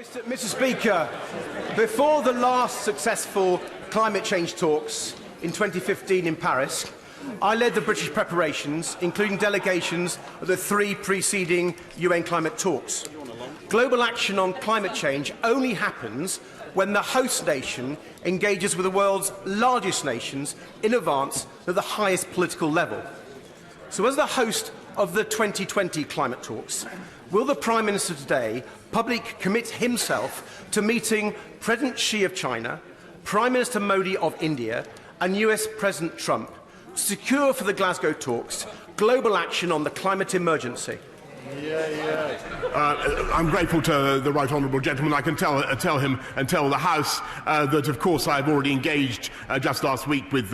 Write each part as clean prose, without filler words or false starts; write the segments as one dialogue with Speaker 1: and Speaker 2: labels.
Speaker 1: Mr. Speaker, before the last successful climate change talks in 2015 in Paris, I led the British preparations, including delegations of the 3 preceding UN climate talks. Global action on climate change only happens when the host nation engages with the world's largest nations in advance at the highest political level. So as the host of the 2020 climate talks, will the Prime Minister today publicly commit himself to meeting President Xi of China, Prime Minister Modi of India and US President Trump to secure for the Glasgow talks global action on the climate emergency?
Speaker 2: I'm grateful to the right honourable gentleman. I can tell him and tell the House that, of course, I've already engaged just last week with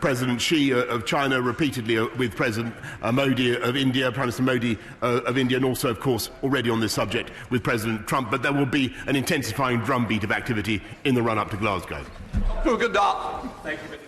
Speaker 2: President Xi of China, repeatedly with President Modi of India, Prime Minister Modi of India, and also, of course, already on this subject with President Trump. But there will be an intensifying drumbeat of activity in the run-up to Glasgow.
Speaker 3: Thank you.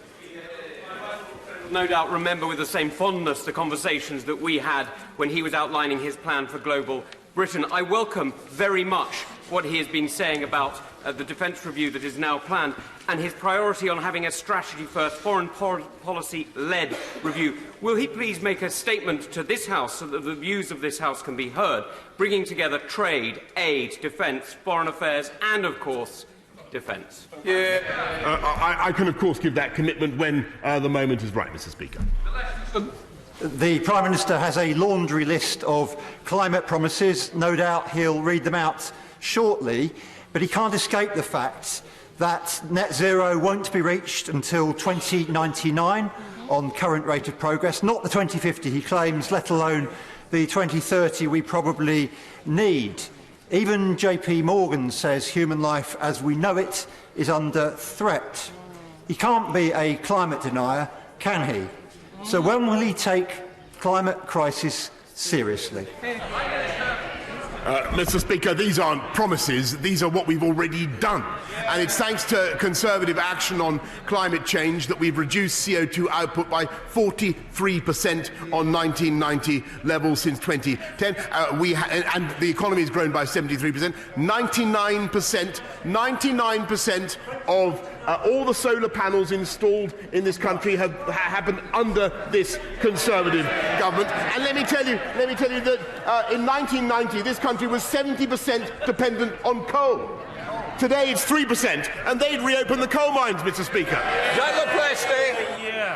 Speaker 3: No doubt remember with the same fondness the conversations that we had when he was outlining his plan for global Britain. I welcome very much what he has been saying about the defence review that is now planned and his priority on having a strategy-first, foreign policy-led review. Will he please make a statement to this House so that the views of this House can be heard, bringing together trade, aid, defence, foreign affairs and, of course, defence?
Speaker 2: I can, of course, give that commitment when the moment is right, Mr. Speaker.
Speaker 4: The Prime Minister has a laundry list of climate promises. No doubt he'll read them out shortly, but he can't escape the fact that net zero won't be reached until 2099 on current rate of progress, not the 2050 he claims, let alone the 2030 we probably need. Even JP Morgan says human life as we know it is under threat. He can't be a climate denier, can he? So when will he take climate crisis seriously?
Speaker 2: Mr. Speaker, these aren't promises, these are what we've already done. And it's thanks to Conservative action on climate change that we've reduced CO2 output by 43% on 1990 levels since 2010. And the economy has grown by 73%. 99% of all the solar panels installed in this country have happened under this Conservative government. And let me tell you that in 1990 this country was 70% dependent on coal. Today it's 3%, and they'd reopen the coal mines, Mr. Speaker.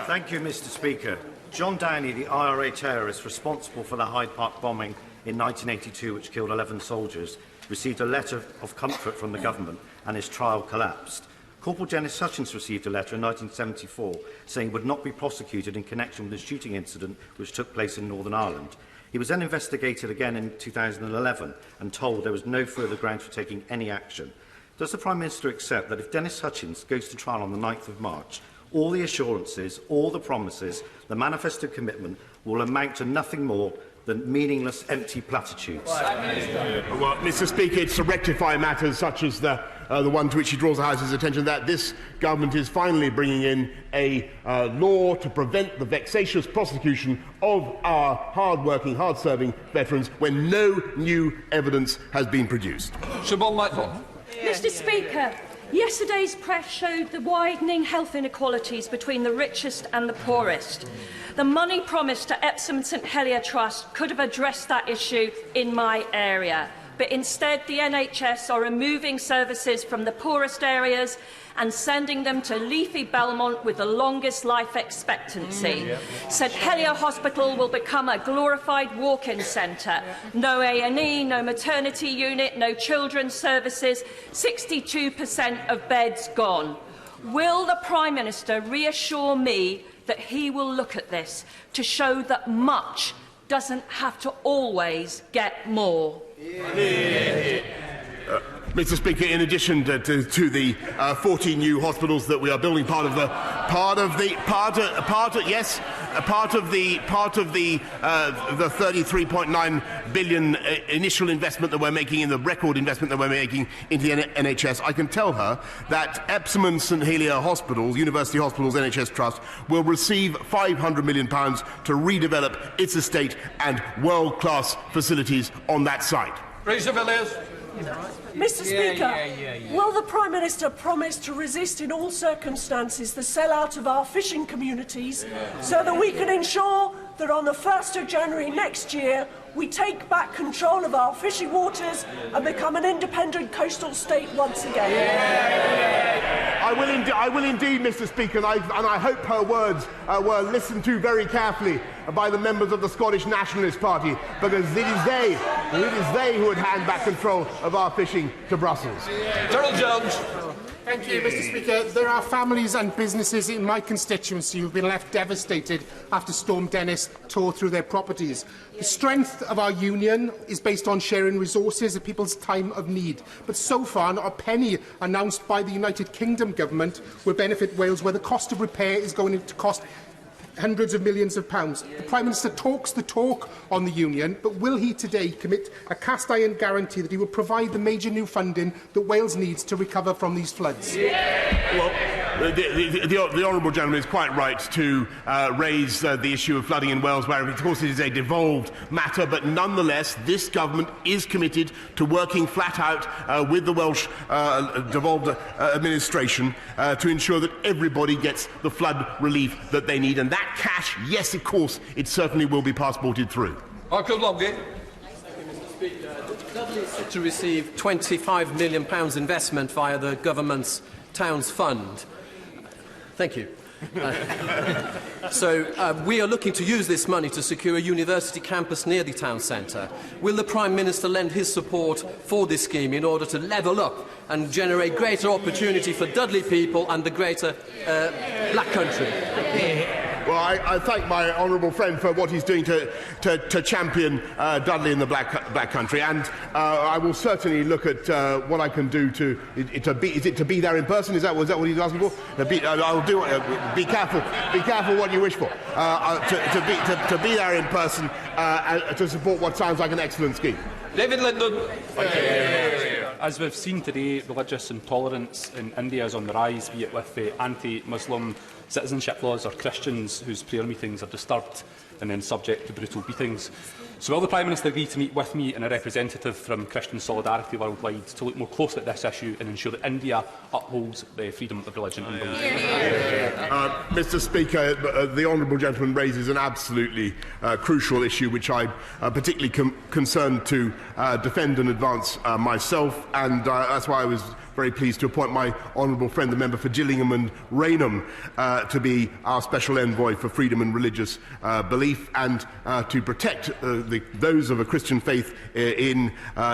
Speaker 5: Thank you, Mr. Speaker. John Downey, the IRA terrorist responsible for the Hyde Park bombing in 1982, which killed 11 soldiers, received a letter of comfort from the government, and his trial collapsed. Corporal Dennis Hutchins received a letter in 1974 saying he would not be prosecuted in connection with the shooting incident which took place in Northern Ireland. He was then investigated again in 2011 and told there was no further ground for taking any action. Does the Prime Minister accept that if Dennis Hutchins goes to trial on the 9th of March, all the assurances, all the promises, the manifesto commitment will amount to nothing more than meaningless, empty platitudes?
Speaker 2: Well, Mr. Speaker, it's to rectify matters such as the one to which he draws the House's attention, that this government is finally bringing in a law to prevent the vexatious prosecution of our hard-working, hard-serving veterans when no new evidence has been produced.
Speaker 6: Mr. Speaker, yesterday's press showed the widening health inequalities between the richest and the poorest. The money promised to Epsom St Helier Trust could have addressed that issue in my area, but instead the NHS are removing services from the poorest areas and sending them to leafy Belmont with the longest life expectancy. St Helier Hospital will become a glorified walk-in centre. No A&E, no maternity unit, no children's services, 62% of beds gone. Will the Prime Minister reassure me that he will look at this to show that much doesn't have to always get more?
Speaker 2: Mr. Speaker, in addition to the 14 new hospitals that we are building, part of the 33.9 billion initial investment that we're making, in the record investment that we're making into the NHS, I can tell her that Epsom and St Helier Hospitals, University Hospitals NHS Trust, will receive £500 million to redevelop its estate and world-class facilities on that site.
Speaker 7: Mr. Speaker, will the Prime Minister promise to resist in all circumstances the sellout of our fishing communities so that we can ensure that on the 1st of January next year we take back control of our fishing waters and become an independent coastal state once again?
Speaker 2: I will indeed, Mr. Speaker, and I hope her words were listened to very carefully by the members of the Scottish Nationalist Party, because it is they who would hand back control of our fishing to Brussels.
Speaker 8: Gerald Jones.
Speaker 9: Thank you, Mr. Speaker. There are families and businesses in my constituency who have been left devastated after Storm Dennis tore through their properties. The strength of our union is based on sharing resources at people's time of need. But so far, not a penny announced by the United Kingdom government will benefit Wales, where the cost of repair is going to cost hundreds of millions of pounds. The Prime Minister talks the talk on the union, but will he today commit a cast-iron guarantee that he will provide the major new funding that Wales needs to recover from these floods?
Speaker 2: Well, the honourable gentleman is quite right to raise the issue of flooding in Wales, where of course it is a devolved matter, but nonetheless this government is committed to working flat out with the Welsh devolved administration to ensure that everybody gets the flood relief that they need, and that cash, yes, of course, it certainly will be passported through.
Speaker 8: Michael Longgate.
Speaker 10: Dudley is set to receive £25 million investment via the government's Towns Fund. Thank you. We are looking to use this money to secure a university campus near the town centre. Will the Prime Minister lend his support for this scheme in order to level up and generate greater opportunity for Dudley people and the greater Black Country?
Speaker 2: Well, I thank my honourable friend for what he's doing to champion Dudley in the Black Country, and I will certainly look at what I can do to be there in person. Is that what he's asking for? I'll do. Be careful what you wish for. To be there in person to support what sounds like an excellent scheme.
Speaker 8: David Linden.
Speaker 11: As we've seen today, religious intolerance in India is on the rise, be it with the anti-Muslim citizenship laws or Christians whose prayer meetings are disturbed and then subject to brutal beatings. So will the Prime Minister agree to meet with me and a representative from Christian Solidarity Worldwide to look more closely at this issue and ensure that India upholds the freedom of religion and belief?
Speaker 2: Mr. Speaker, the honourable gentleman raises an absolutely crucial issue which I'm particularly concerned to defend and advance myself, and that's why I was very pleased to appoint my honourable friend, the member for Gillingham and Rainham, to be our special envoy for freedom and religious belief, and to protect those of a Christian faith in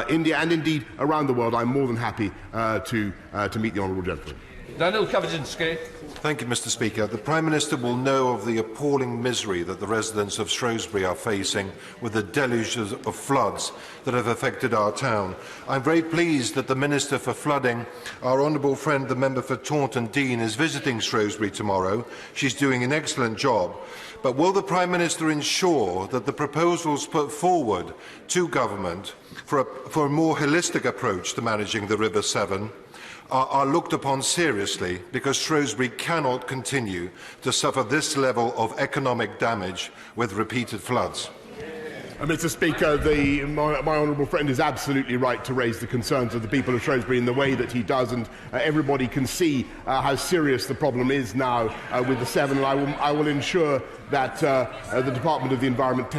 Speaker 2: India and indeed around the world. I'm more than happy to meet the honourable gentleman.
Speaker 8: Daniel Kaczynski.
Speaker 12: Thank you, Mr. Speaker. The Prime Minister will know of the appalling misery that the residents of Shrewsbury are facing with the deluges of floods that have affected our town. I'm very pleased that the Minister for Flooding, our honourable friend, the member for Taunton Deane, is visiting Shrewsbury tomorrow. She's doing an excellent job. But will the Prime Minister ensure that the proposals put forward to government for a more holistic approach to managing the River Severn are looked upon seriously, because Shrewsbury cannot continue to suffer this level of economic damage with repeated floods?
Speaker 2: Mr. Speaker, my honourable friend is absolutely right to raise the concerns of the people of Shrewsbury in the way that he does, and everybody can see how serious the problem is now with the Severn, and I will ensure that the Department of the Environment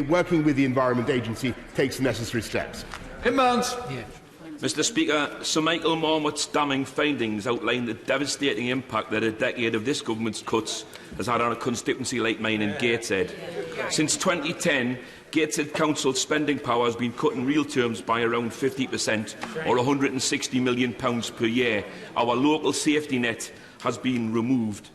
Speaker 2: working with the Environment Agency, takes the necessary steps.
Speaker 13: Mr. Speaker, Sir Michael Marmot's damning findings outline the devastating impact that a decade of this government's cuts has had on a constituency like mine in Gateshead. Since 2010, Gateshead Council's spending power has been cut in real terms by around 50%, or £160 million per year. Our local safety net has been removed.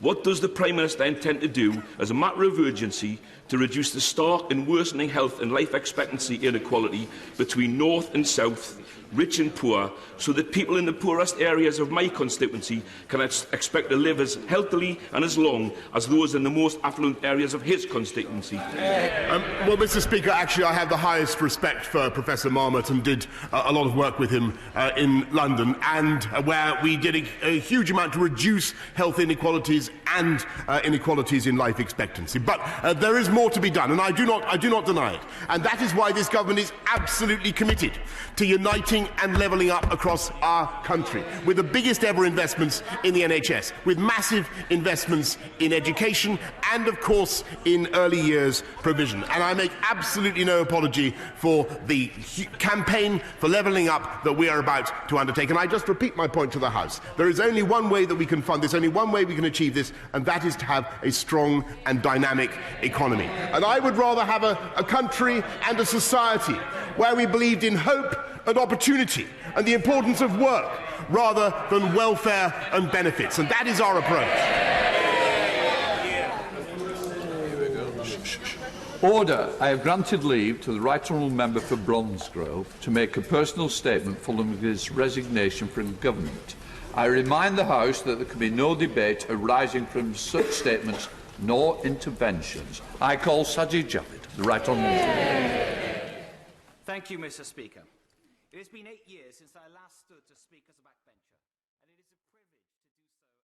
Speaker 13: What does the Prime Minister intend to do as a matter of urgency to reduce the stark and worsening health and life expectancy inequality between north and south, rich and poor, so that people in the poorest areas of my constituency can expect to live as healthily and as long as those in the most affluent areas of his constituency?
Speaker 2: Well, Mr. Speaker, actually I have the highest respect for Professor Marmot and did a lot of work with him in London, and where we did a huge amount to reduce health inequalities and inequalities in life expectancy. But there is more more to be done, and I do not deny it. And that is why this government is absolutely committed to uniting and levelling up across our country, with the biggest ever investments in the NHS, with massive investments in education and, of course, in early years provision. And I make absolutely no apology for the campaign for levelling up that we are about to undertake. And I just repeat my point to the House. There is only one way that we can fund this, only one way we can achieve this, and that is to have a strong and dynamic economy. And I would rather have a country and a society where we believed in hope and opportunity and the importance of work rather than welfare and benefits. And that is our approach.
Speaker 14: Order. I have granted leave to the Right Honourable Member for Bromsgrove to make a personal statement following his resignation from government. I remind the House that there can be no debate arising from such statements nor interventions. I call Sajid Javid, the Right Honourable Member.
Speaker 15: Thank you, Mr. Speaker. It has been 8 years since I last stood to speak as a backbencher, and it is